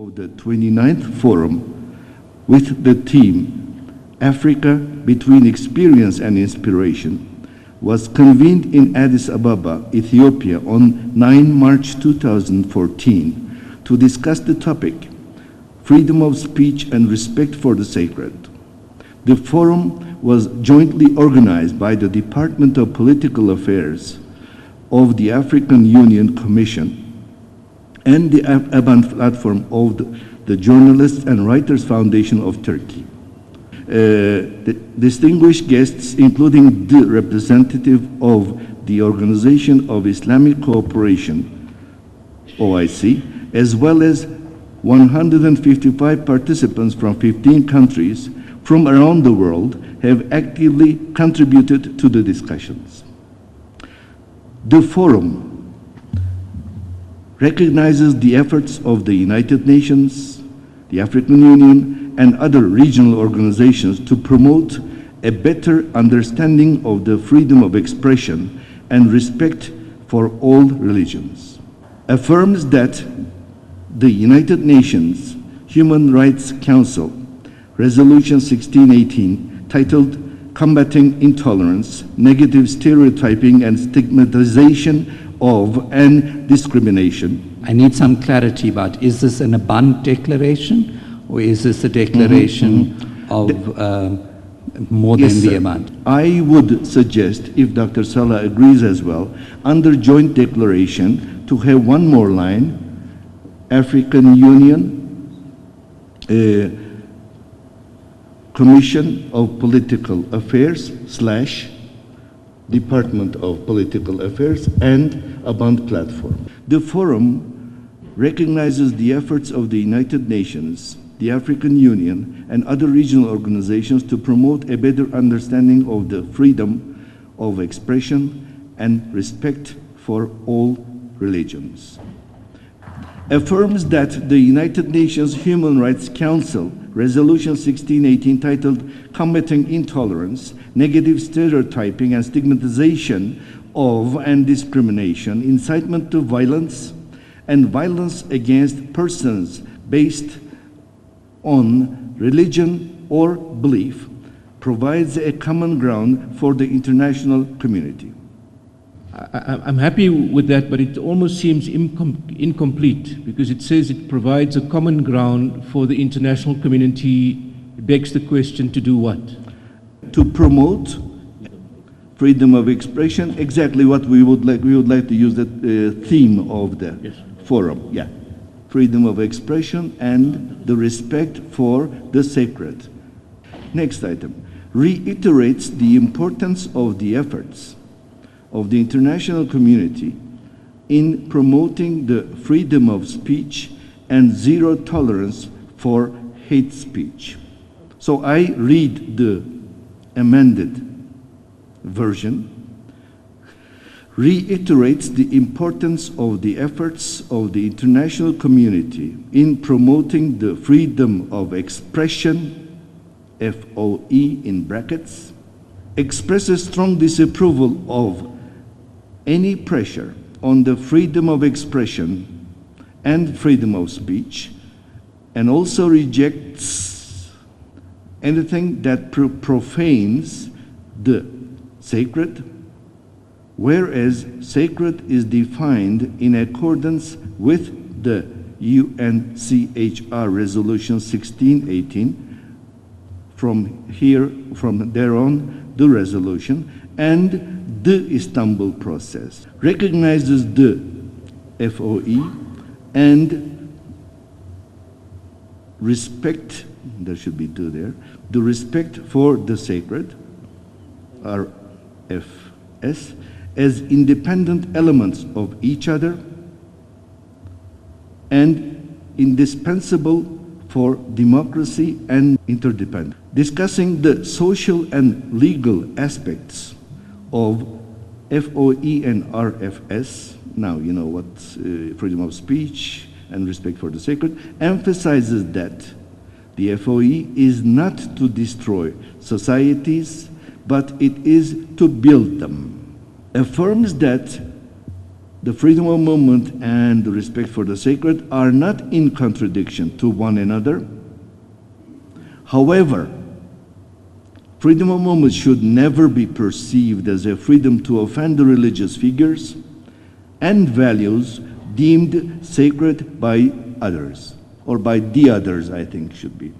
of the 29th Forum with the theme Africa Between Experience and Inspiration was convened in Addis Ababa, Ethiopia on 9 March 2014 to discuss the topic Freedom of Speech and Respect for the Sacred. The forum was jointly organized by the Department of Political Affairs of the African Union Commission and the ABAN platform of the Journalists and Writers Foundation of Turkey. The distinguished guests, including the representative of the Organization of Islamic Cooperation, OIC, as well as 155 participants from 15 countries from around the world, have actively contributed to the discussions. The forum recognizes the efforts of the United Nations, the African Union, and other regional organizations to promote a better understanding of the freedom of expression and respect for all religions. Affirms that the United Nations Human Rights Council Resolution 1618, titled Combating Intolerance, Negative Stereotyping and Stigmatization of and Discrimination. I need some clarity about, is this an ABAN declaration or is this a declaration of more than the ABAN? I would suggest, if Dr. Salah agrees as well, under joint declaration to have one more line, African Union Commission of Political Affairs / Department of Political Affairs and ABAN platform. The forum recognizes the efforts of the United Nations, the African Union, and other regional organizations to promote a better understanding of the freedom of expression and respect for all religions. Affirms that the United Nations Human Rights Council Resolution 1618, titled Combating Intolerance, Negative Stereotyping and Stigmatization of and Discrimination, Incitement to Violence, and Violence Against Persons based on religion or belief, provides a common ground for the international community. I'm happy with that, but it almost seems incomplete because it says it provides a common ground for the international community. It begs the question, to do what? To promote freedom of expression, exactly what we would like. We would like to use the theme of the forum. Yeah, freedom of expression and the respect for the sacred. Next item, reiterates the importance of the efforts of the international community in promoting the freedom of speech and zero tolerance for hate speech. So I read the amended version. Reiterates the importance of the efforts of the international community in promoting the freedom of expression, FOE in brackets, expresses strong disapproval of any pressure on the freedom of expression and freedom of speech, and also rejects anything that profanes the sacred, whereas sacred is defined in accordance with the UNCHR Resolution 1618, from there on, the resolution, and the Istanbul process, recognizes the FOE and respect, there should be two there, the respect for the sacred, RFS, as independent elements of each other and indispensable for democracy and interdependence. Discussing the social and legal aspects of FOE and RFS, now you know what freedom of speech and respect for the sacred, emphasizes that the FOE is not to destroy societies, but it is to build them. Affirms that the freedom of movement and the respect for the sacred are not in contradiction to one another. However, freedom of movement should never be perceived as a freedom to offend the religious figures and values deemed sacred by others, or by the others, I think should be.